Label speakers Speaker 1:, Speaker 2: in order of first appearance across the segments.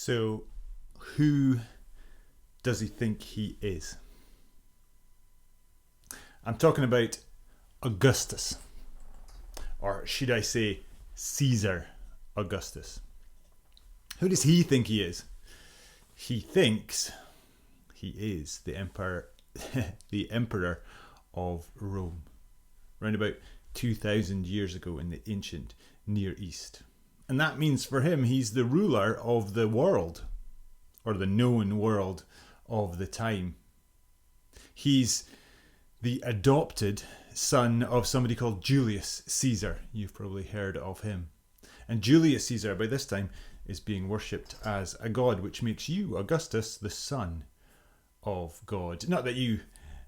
Speaker 1: So, who does he think he is? I'm talking about Augustus, or should I say Caesar Augustus. Who does he think he is? He thinks he is the emperor, the emperor of Rome, around about 2,000 years ago in the ancient Near East. And that means for him, he's the ruler of the world, or the known world of the time. He's the adopted son of somebody called Julius Caesar. You've probably heard of him. And Julius Caesar, by this time, is being worshipped as a god, which makes you, Augustus, the son of God. Not that you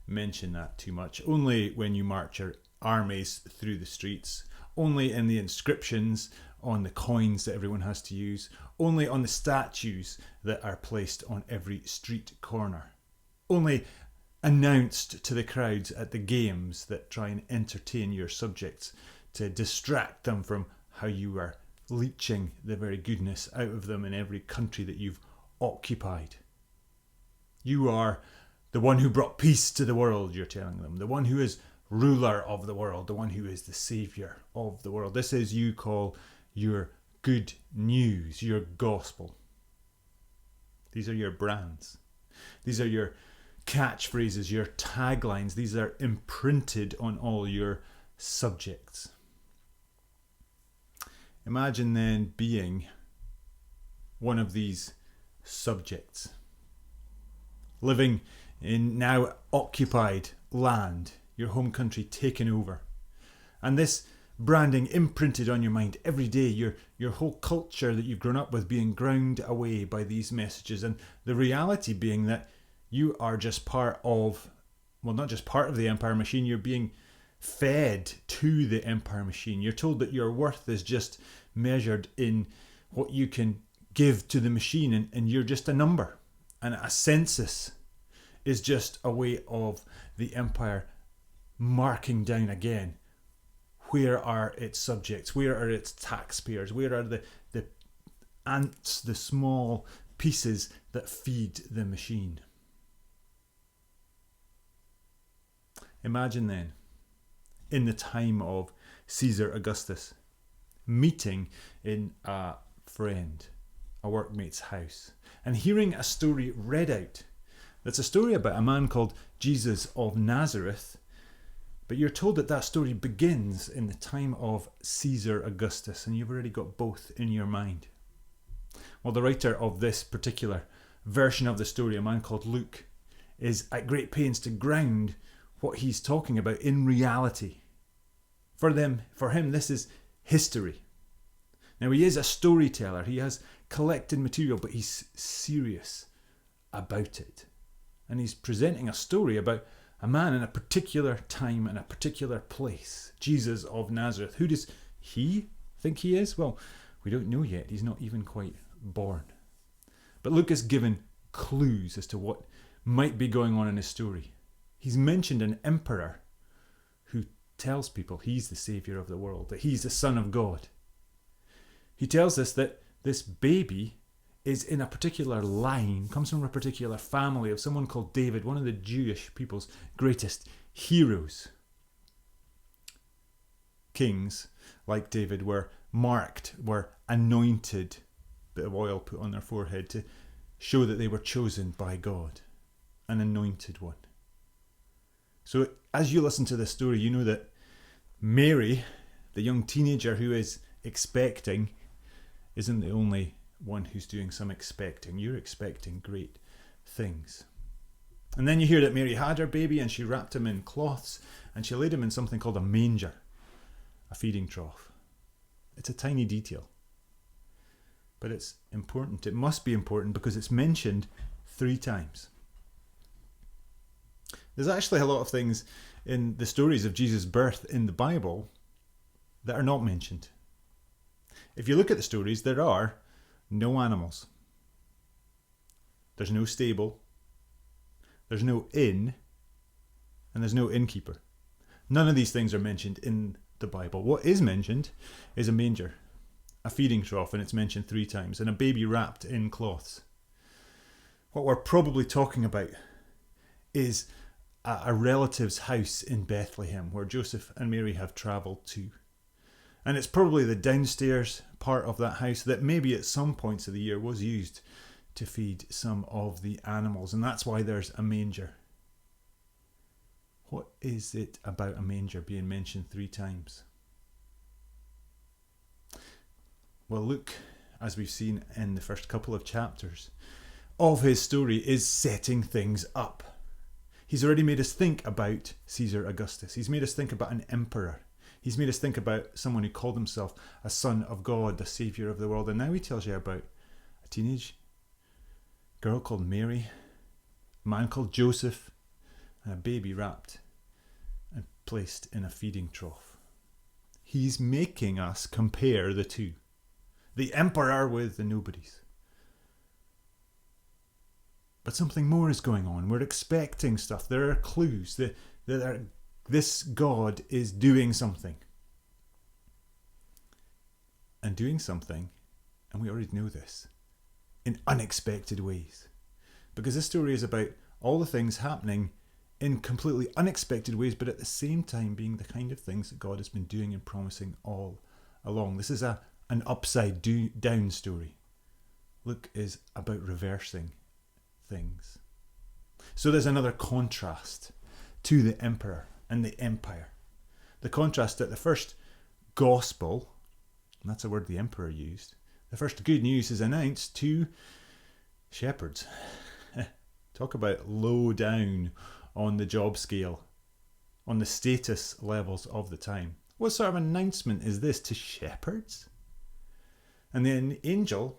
Speaker 1: mention that too much, only when you march your armies through the streets, only in the inscriptions on the coins that everyone has to use, only on the statues that are placed on every street corner, only announced to the crowds at the games that try and entertain your subjects to distract them from how you are leeching the very goodness out of them in every country that you've occupied. You are the one who brought peace to the world, you're telling them, the one who is ruler of the world, the one who is the saviour of the world. This is you call your good news, your gospel. These are your brands. These are your catchphrases, your taglines. These are imprinted on all your subjects. Imagine then being one of these subjects, living in now occupied land, your home country taken over, and this branding imprinted on your mind every day, your whole culture that you've grown up with being ground away by these messages, and the reality being that you are just part of, well, not just part of the empire machine, you're being fed to the empire machine. You're told that your worth is just measured in what you can give to the machine, and you're just a number. And a census is just a way of the empire marking down again. Where are its subjects? Where are its taxpayers? Where are the ants, the small pieces that feed the machine? Imagine then, in the time of Caesar Augustus, meeting in a friend, a workmate's house, and hearing a story read out. That's a story about a man called Jesus of Nazareth, but you're told that that story begins in the time of Caesar Augustus, and you've already got both in your mind. Well, the writer of this particular version of the story, a man called Luke, is at great pains to ground what he's talking about in reality. For him, this is history. Now, he is a storyteller. He has collected material, but he's serious about it. And he's presenting a story about a man in a particular time and a particular place, Jesus of Nazareth. Who does he think he is? Well, we don't know yet. He's not even quite born. But Luke has given clues as to what might be going on in his story. He's mentioned an emperor who tells people he's the saviour of the world, that he's the Son of God. He tells us that this baby is in a particular line, comes from a particular family of someone called David, one of the Jewish people's greatest heroes. Kings like David were marked, were anointed, bit of oil put on their forehead to show that they were chosen by God, an anointed one. So as you listen to this story, you know that Mary, the young teenager who is expecting, isn't the only one who's doing some expecting. You're expecting great things. And then you hear that Mary had her baby and she wrapped him in cloths and she laid him in something called a manger, a feeding trough. It's a tiny detail, but it's important. It must be important because it's mentioned 3 times. There's actually a lot of things in the stories of Jesus' birth in the Bible that are not mentioned. If you look at the stories, there are no animals. There's no stable. There's no inn. And there's no innkeeper. None of these things are mentioned in the Bible. What is mentioned is a manger. a feeding trough, and it's mentioned 3 times, and a baby wrapped in cloths. What we're probably talking about is a relative's house in Bethlehem where Joseph and Mary have travelled to. And it's probably the downstairs part of that house that maybe at some points of the year was used to feed some of the animals. And that's why there's a manger. What is it about a manger being mentioned 3 times? Well, Luke, as we've seen in the first couple of chapters of his story, is setting things up. He's already made us think about Caesar Augustus. He's made us think about an emperor. He's made us think about someone who called himself a son of God, the saviour of the world. And now he tells you about a teenage girl called Mary, a man called Joseph, and a baby wrapped and placed in a feeding trough. He's making us compare the two. The emperor with the nobodies. But something more is going on. We're expecting stuff. There are clues that this God is doing something. And doing something, and we already know this, in unexpected ways. Because this story is about all the things happening in completely unexpected ways, but at the same time being the kind of things that God has been doing and promising all along. This is an upside down story. Luke is about reversing things. So there's another contrast to the emperor and the empire. The contrast that the first gospel, and that's a word the emperor used, the first good news is announced to shepherds. Talk about low down on the job scale, on the status levels of the time. What sort of announcement is this to shepherds? And then an angel,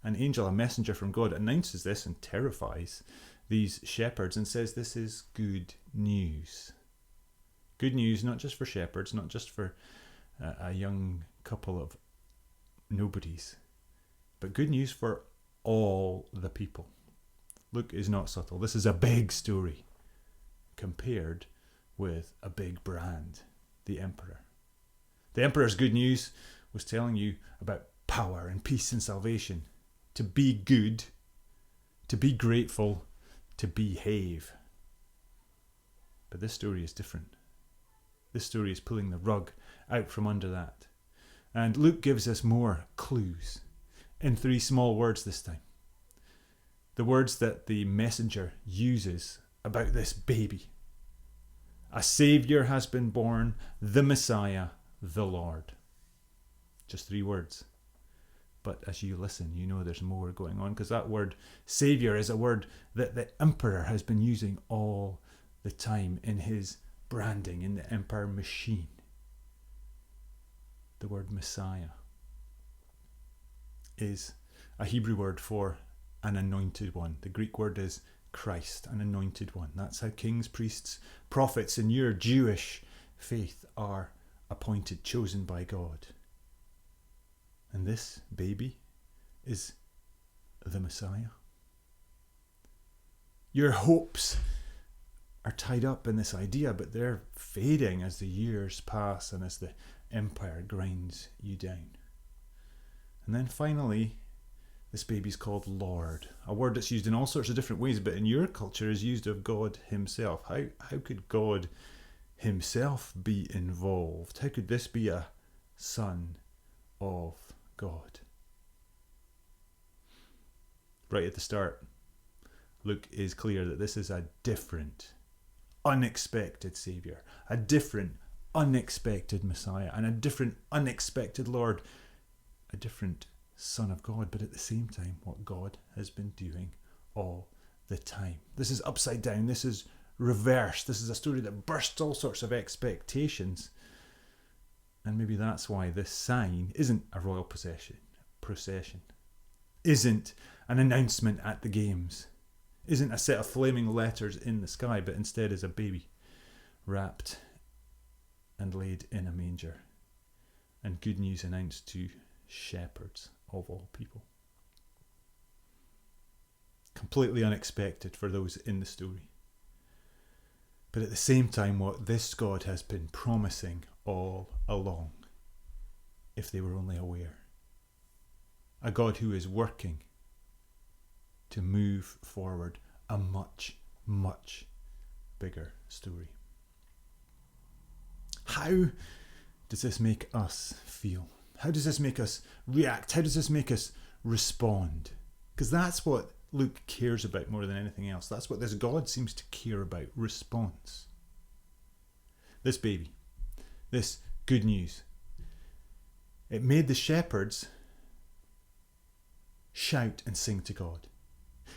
Speaker 1: a messenger from God, announces this and terrifies these shepherds and says this is good news. Good news not just for shepherds, not just for a young couple of nobodies, but good news for all the people. Luke is not subtle. This is a big story compared with a big brand, the emperor. The emperor's good news was telling you about power and peace and salvation, to be good, to be grateful, to behave. But this story is different. This story is pulling the rug out from under that. And Luke gives us more clues in 3 small words this time. The words that the messenger uses about this baby. A saviour has been born, the Messiah, the Lord. Just 3 words. But as you listen, you know there's more going on, because that word saviour is a word that the emperor has been using all the time in his branding, in the empire machine. The word Messiah is a Hebrew word for an anointed one. The Greek word is Christ, an anointed one. That's how kings, priests, prophets in your Jewish faith are appointed, chosen by God. And this baby is the Messiah. Your hopes are tied up in this idea, but they're fading as the years pass and as the empire grinds you down. And then finally, this baby's called Lord, a word that's used in all sorts of different ways, but in your culture is used of God himself. How could God himself be involved? How could this be a son of God? Right at the start, Luke is clear that this is a different, unexpected Saviour, a different, unexpected Messiah, and a different, unexpected Lord, a different Son of God, but at the same time, what God has been doing all the time. This is upside down, this is reversed, this is a story that bursts all sorts of expectations. And maybe that's why this sign isn't a royal procession, isn't an announcement at the games, isn't a set of flaming letters in the sky, but instead is a baby wrapped and laid in a manger, and good news announced to shepherds of all people. Completely unexpected for those in the story. But at the same time, what this God has been promising all along, if they were only aware. a God who is working to move forward a much, much bigger story. How does this make us feel? How does this make us react? How does this make us respond? Because that's what Luke cares about more than anything else. That's what this God seems to care about, response. This baby, this good news, it made the shepherds shout and sing to God.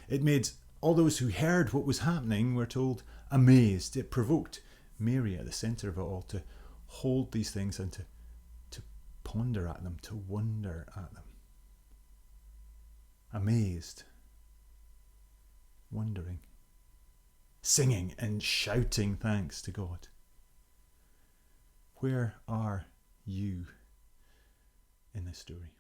Speaker 1: It made all those who heard what was happening, we're told, amazed. It provoked Mary at the centre of it all to hold these things and to ponder at them, to wonder at them. Amazed, wondering, singing and shouting thanks to God. Where are you in this story?